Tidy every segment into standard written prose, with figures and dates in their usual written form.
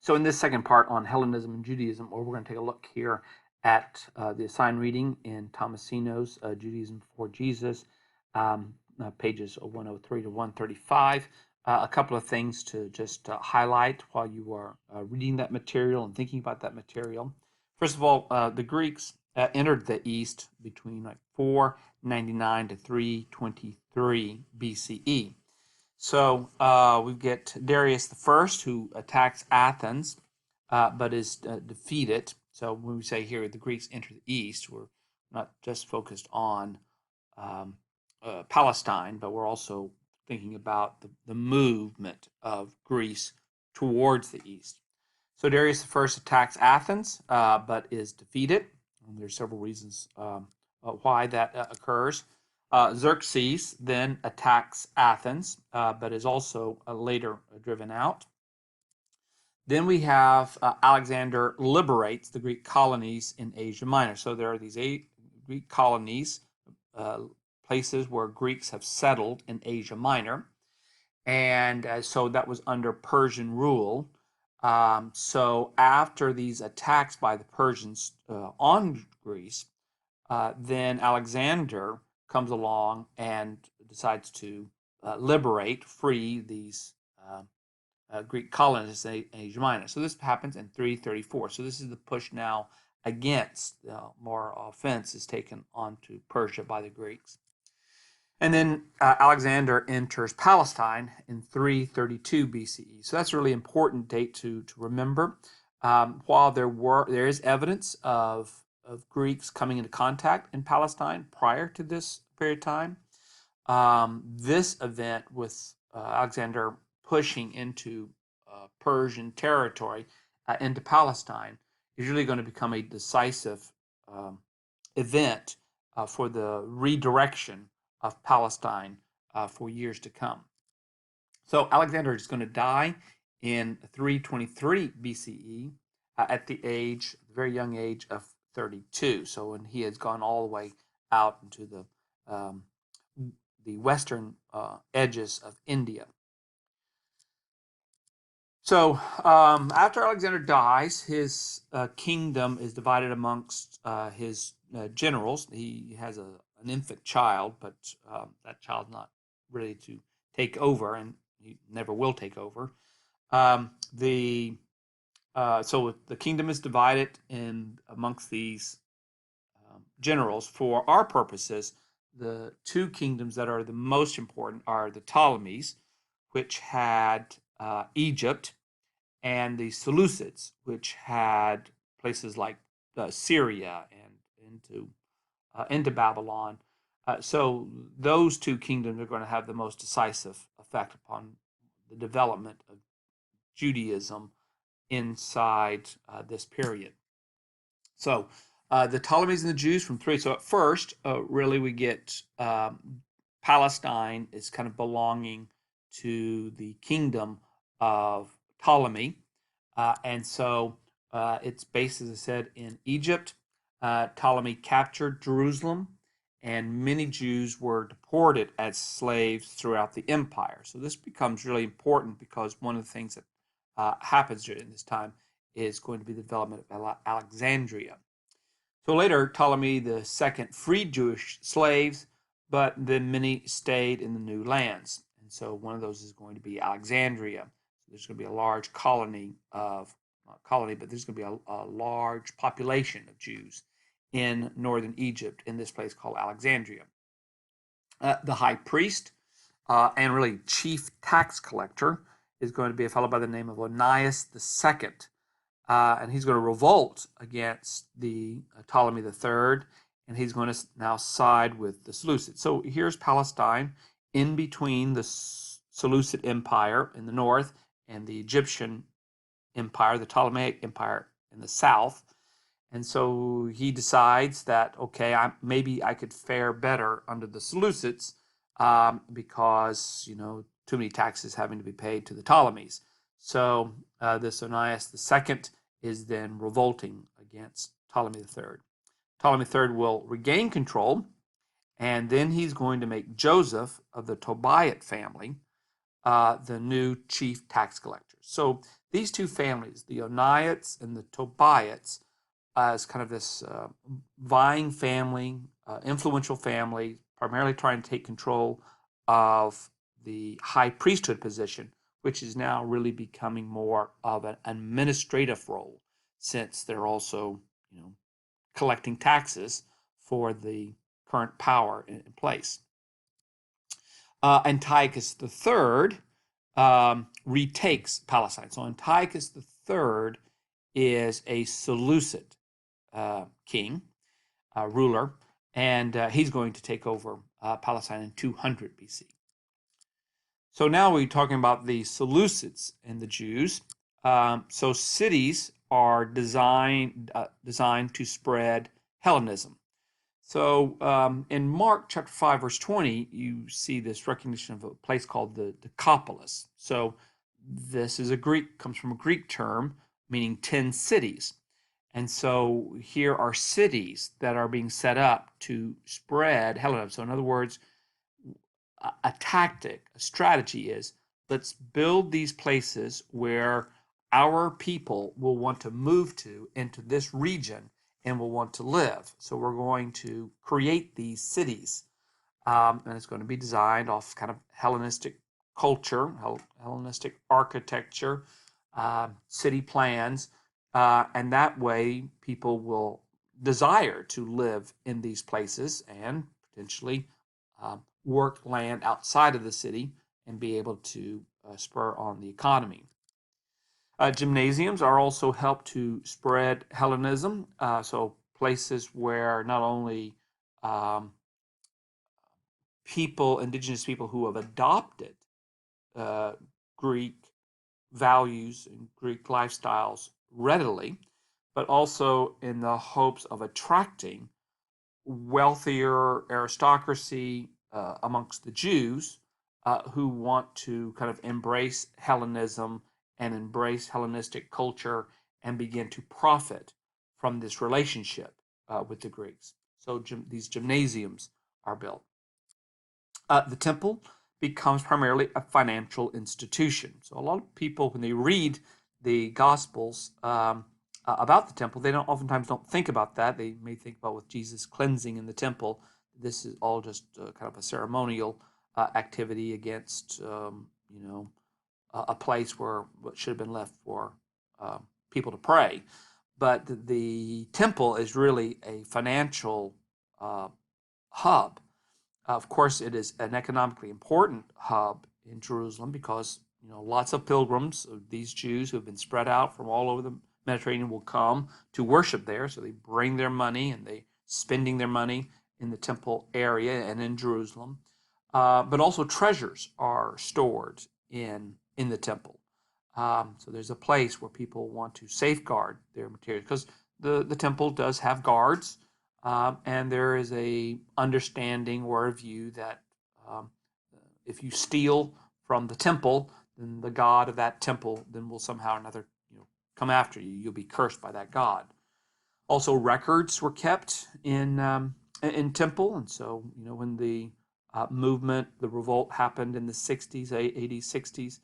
So in this second part on Hellenism and Judaism, we're going to take a look here at the assigned reading in Tomasino's Judaism Before Jesus, pages 103 to 135. A couple of things to just highlight while you are reading that material and thinking about that material. First of all, the Greeks entered the East between 499 to 323 BCE. So we get Darius I, who attacks Athens, but is defeated. So when we say here the Greeks enter the East, we're not just focused on Palestine, but we're also thinking about the movement of Greece towards the East. So Darius I attacks Athens, but is defeated. And there's several reasons why that occurs. Xerxes then attacks Athens, but is also later driven out. Then we have Alexander liberates the Greek colonies in Asia Minor. So there are these 8 Greek colonies, places where Greeks have settled in Asia Minor. And so that was under Persian rule. So after these attacks by the Persians on Greece, then Alexander comes along and decides to free these Greek colonists in Asia Minor. So this happens in 334. So this is the push now against more offense is taken onto Persia by the Greeks. And then Alexander enters Palestine in 332 BCE. So that's a really important date to remember. While there is evidence of Greeks coming into contact in Palestine prior to this period of time, this event with Alexander pushing into Persian territory into Palestine is really going to become a decisive event for the redirection of Palestine for years to come. So Alexander is going to die in 323 BCE at the very young age of 32. So when he has gone all the way out into the western edges of India. So after Alexander dies, his kingdom is divided amongst his generals. He has an infant child, but that child's not ready to take over, and he never will take over. So the kingdom is divided in amongst these generals. For our purposes, the 2 kingdoms that are the most important are the Ptolemies, which had Egypt, and the Seleucids, which had places like Syria and into Babylon. So those 2 kingdoms are going to have the most decisive effect upon the development of Judaism inside this period. So the Ptolemies and the Jews from 3. So at first, really we get Palestine is kind of belonging to the kingdom of Ptolemy. And so it's based, as I said, in Egypt. Ptolemy captured Jerusalem, and many Jews were deported as slaves throughout the empire. So this becomes really important because one of the things that happens during this time is going to be the development of Alexandria. So later, Ptolemy II freed Jewish slaves, but then many stayed in the new lands. And so one of those is going to be Alexandria. There's going to be a large colony but there's going to be a large population of Jews in northern Egypt in this place called Alexandria. The high priest and really chief tax collector is going to be a fellow by the name of Onias II. And he's going to revolt against the Ptolemy III, and he's going to now side with the Seleucids. So here's Palestine in between the Seleucid Empire in the north and the Egyptian Empire, the Ptolemaic Empire in the south. And so he decides that, okay, maybe I could fare better under the Seleucids because, too many taxes having to be paid to the Ptolemies. So this Onias II is then revolting against Ptolemy III. Ptolemy III will regain control, and then he's going to make Joseph of the Tobiat family the new chief tax collector. So these two families, the Onaites and the Tobiites, as kind of this vying family, influential family, primarily trying to take control of the high priesthood position, which is now really becoming more of an administrative role, since they're also, collecting taxes for the current power in place. Antiochus III retakes Palestine. So Antiochus III is a Seleucid king, ruler, and he's going to take over Palestine in 200 BC. So now we're talking about the Seleucids and the Jews. So cities are designed to spread Hellenism. So in Mark chapter 5, verse 20, you see this recognition of a place called the Decapolis. So this is comes from a Greek term meaning 10 cities. And so here are cities that are being set up to spread Hellenism. So in other words, a tactic, a strategy is, let's build these places where our people will want to move into this region and will want to live. So we're going to create these cities, and it's going to be designed off kind of Hellenistic culture, Hellenistic architecture, city plans, and that way people will desire to live in these places and potentially work land outside of the city and be able to spur on the economy. Gymnasiums are also helped to spread Hellenism, so places where not only indigenous people who have adopted Greek values and Greek lifestyles readily, but also in the hopes of attracting wealthier aristocracy amongst the Jews who want to kind of embrace Hellenism and embrace Hellenistic culture and begin to profit from this relationship with the Greeks. So these gymnasiums are built. The temple becomes primarily a financial institution. So a lot of people, when they read the Gospels about the temple, they oftentimes don't think about that. They may think about with Jesus cleansing in the temple. This is all just kind of a ceremonial activity against, a place where what should have been left for people to pray. But the temple is really a financial hub. Of course, it is an economically important hub in Jerusalem because lots of pilgrims, these Jews who have been spread out from all over the Mediterranean, will come to worship there. So they bring their money and they spending their money in the temple area and in Jerusalem. But also treasures are stored in the temple. So there's a place where people want to safeguard their materials because the temple does have guards. And there is a understanding or a view that if you steal from the temple, then the god of that temple then will somehow or another come after you. You'll be cursed by that god. Also, records were kept in temple, and so when the movement, the revolt happened in the 60s, 80s, 60s,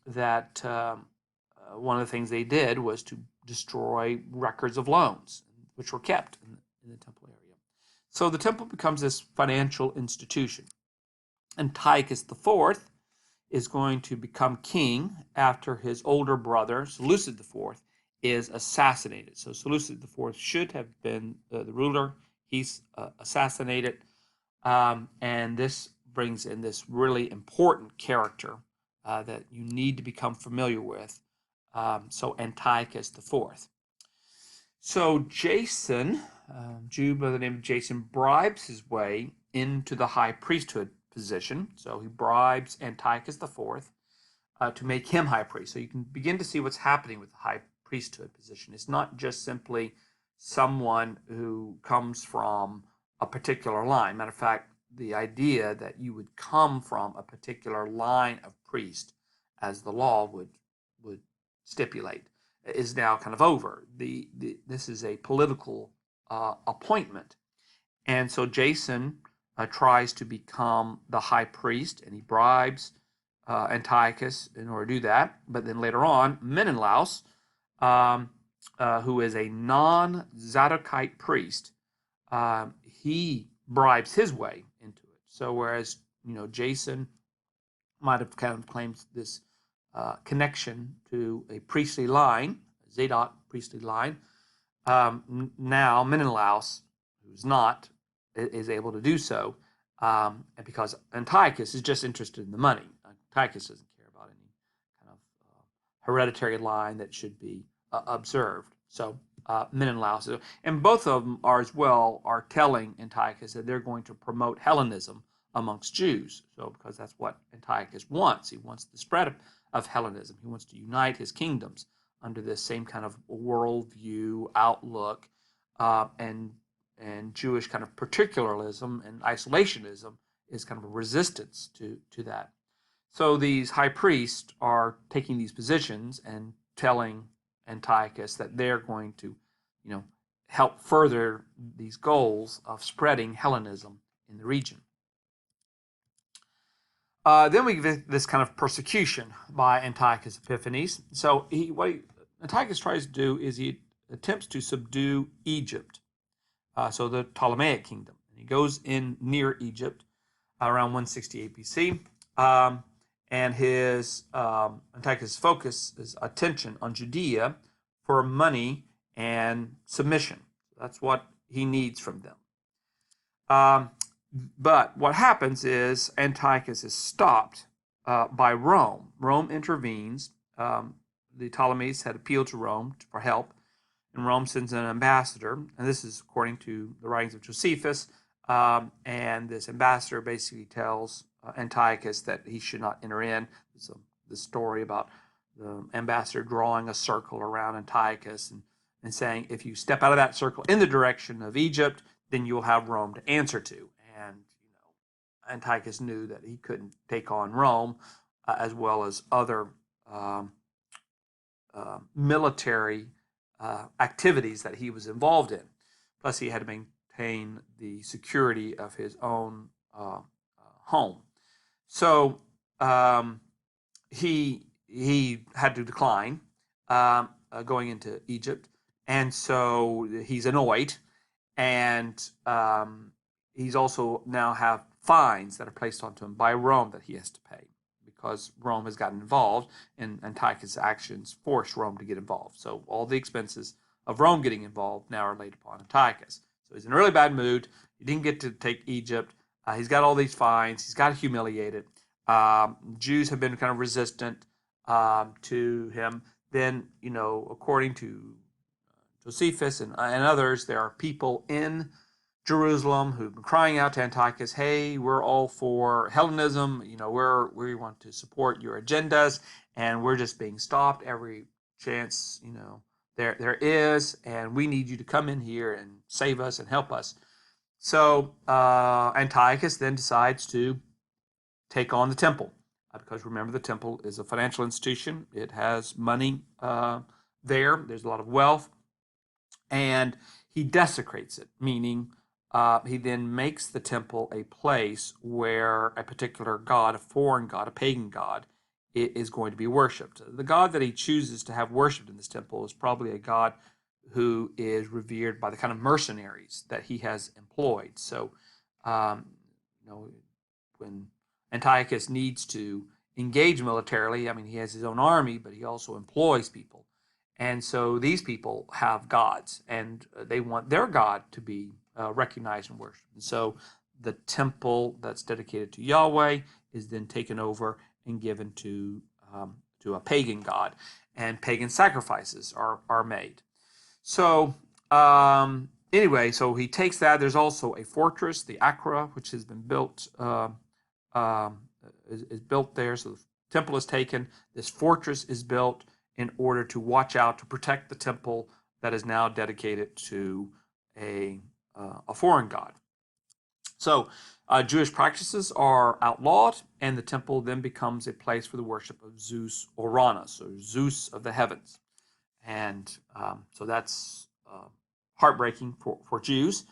that one of the things they did was to destroy records of loans, which were kept in the temple area. So the temple becomes this financial institution. Antiochus IV is going to become king after his older brother, Seleucid IV, is assassinated. So Seleucid IV should have been the ruler. He's assassinated. And this brings in this really important character that you need to become familiar with. So Antiochus IV. So Jason, Jew by the name of Jason, bribes his way into the high priesthood position. So he bribes Antiochus IV to make him high priest. So you can begin to see what's happening with the high priesthood position. It's not just simply someone who comes from a particular line. Matter of fact, the idea that you would come from a particular line of priest, as the law would stipulate, is now kind of over. This is a political appointment. And so Jason tries to become the high priest, and he bribes Antiochus in order to do that. But then later on, Menelaus, who is a non-Zadokite priest, he bribes his way into it. So whereas Jason might have kind of claimed this connection to a priestly line, Zadok priestly line, now Menelaus, who's not, is able to do so, and because Antiochus is just interested in the money. Antiochus doesn't care about any kind of hereditary line that should be observed. So Menelaus, and both of them are telling Antiochus that they're going to promote Hellenism amongst Jews. So because that's what Antiochus wants. He wants the spread of Hellenism. He wants to unite his kingdoms under this same kind of worldview outlook, and Jewish kind of particularism and isolationism is kind of a resistance to that. So these high priests are taking these positions and telling Antiochus that they're going to, help further these goals of spreading Hellenism in the region. Then we get this kind of persecution by Antiochus Epiphanes. So what Antiochus tries to do is he attempts to subdue Egypt, so the Ptolemaic kingdom. He goes in near Egypt around 168 BC, and his Antiochus' focus is attention on Judea for money and submission. That's what he needs from them. But what happens is Antiochus is stopped by Rome. Rome intervenes. The Ptolemies had appealed to Rome for help, and Rome sends an ambassador, and this is according to the writings of Josephus, and this ambassador basically tells Antiochus that he should not enter in. There's the story about the ambassador drawing a circle around Antiochus and saying, if you step out of that circle in the direction of Egypt, then you'll have Rome to answer to. And Antiochus knew that he couldn't take on Rome, as well as other military activities that he was involved in. Plus, he had to maintain the security of his own home. So he had to decline going into Egypt, and so he's annoyed, and he's also now have fines that are placed onto him by Rome that he has to pay, because Rome has gotten involved, and Antiochus' actions force Rome to get involved. So all the expenses of Rome getting involved now are laid upon Antiochus. So he's in a really bad mood. He didn't get to take Egypt. He's got all these fines. He's got humiliated. Jews have been kind of resistant to him. Then, according to Josephus and others, there are people in Jerusalem who've been crying out to Antiochus, hey, we're all for Hellenism, we want to support your agendas, and we're just being stopped every chance, there is, and we need you to come in here and save us and help us. So Antiochus then decides to take on the temple, because remember, the temple is a financial institution. It has money there. There's a lot of wealth, and he desecrates it, meaning he then makes the temple a place where a particular god, a foreign god, a pagan god, is going to be worshipped. The god that he chooses to have worshipped in this temple is probably a god who is revered by the kind of mercenaries that he has employed. So, when Antiochus needs to engage militarily, he has his own army, but he also employs people. And so these people have gods, and they want their god to be recognized and worshipped. And so the temple that's dedicated to Yahweh is then taken over and given to a pagan god, and pagan sacrifices are made. So anyway, so he takes that. There's also a fortress, the Acra, which has been built is built there. So the temple is taken. This fortress is built in order to watch out, to protect the temple that is now dedicated to a foreign god. So Jewish practices are outlawed, and the temple then becomes a place for the worship of Zeus Uranus, or Zeus of the heavens. And so that's heartbreaking for Jews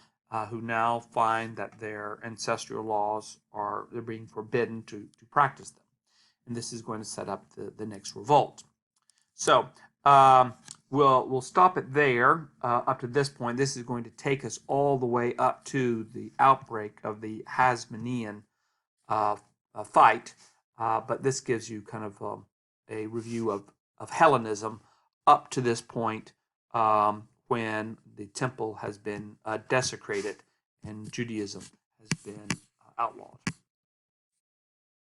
who now find that their ancestral laws they're being forbidden to practice them. and this is going to set up the next revolt. So we'll stop it there up to this point. This is going to take us all the way up to the outbreak of the Hasmonean fight, but this gives you kind of a review of Hellenism up to this point, when the temple has been desecrated and Judaism has been outlawed.